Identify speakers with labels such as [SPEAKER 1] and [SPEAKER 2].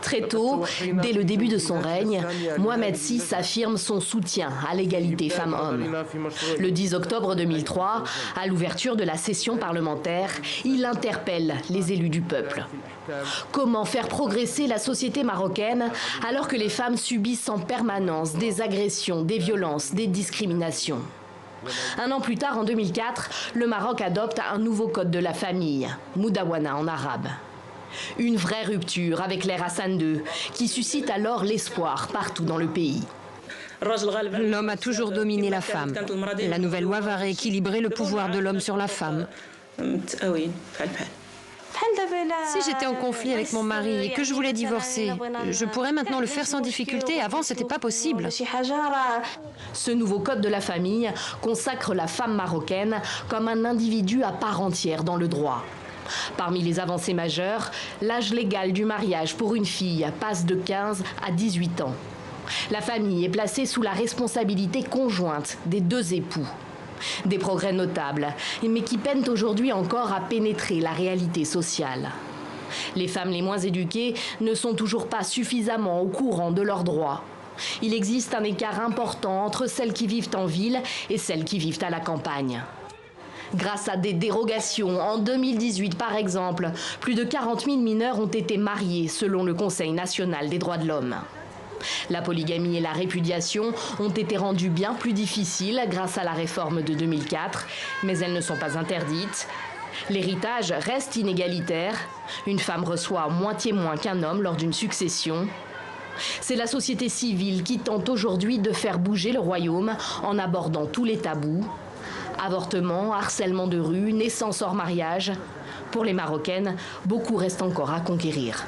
[SPEAKER 1] Très tôt, dès le début de son règne, Mohamed VI affirme son soutien à l'égalité femmes-hommes. Le 10 octobre 2003, à l'ouverture de la session parlementaire, il interpelle les élus du peuple. Comment faire progresser la société marocaine alors que les femmes subissent en permanence des agressions, des violences, des discriminations? Un an plus tard, en 2004, le Maroc adopte un nouveau code de la famille, Moudawana en arabe. Une vraie rupture avec l'ère Hassan II, qui suscite alors l'espoir partout dans le pays.
[SPEAKER 2] L'homme a toujours dominé la femme. La nouvelle loi va rééquilibrer le pouvoir de l'homme sur la femme. Si j'étais en conflit avec mon mari et que je voulais divorcer, je pourrais maintenant le faire sans difficulté. Avant, c'était pas possible.
[SPEAKER 1] Ce nouveau code de la famille consacre la femme marocaine comme un individu à part entière dans le droit. Parmi les avancées majeures, l'âge légal du mariage pour une fille passe de 15 à 18 ans. La famille est placée sous la responsabilité conjointe des deux époux. Des progrès notables, mais qui peinent aujourd'hui encore à pénétrer la réalité sociale. Les femmes les moins éduquées ne sont toujours pas suffisamment au courant de leurs droits. Il existe un écart important entre celles qui vivent en ville et celles qui vivent à la campagne. Grâce à des dérogations, en 2018 par exemple, plus de 40 000 mineurs ont été mariés selon le Conseil national des droits de l'homme. La polygamie et la répudiation ont été rendues bien plus difficiles grâce à la réforme de 2004, mais elles ne sont pas interdites. L'héritage reste inégalitaire. Une femme reçoit moitié moins qu'un homme lors d'une succession. C'est la société civile qui tente aujourd'hui de faire bouger le royaume en abordant tous les tabous. Avortement, harcèlement de rue, naissance hors mariage. Pour les Marocaines, beaucoup reste encore à conquérir.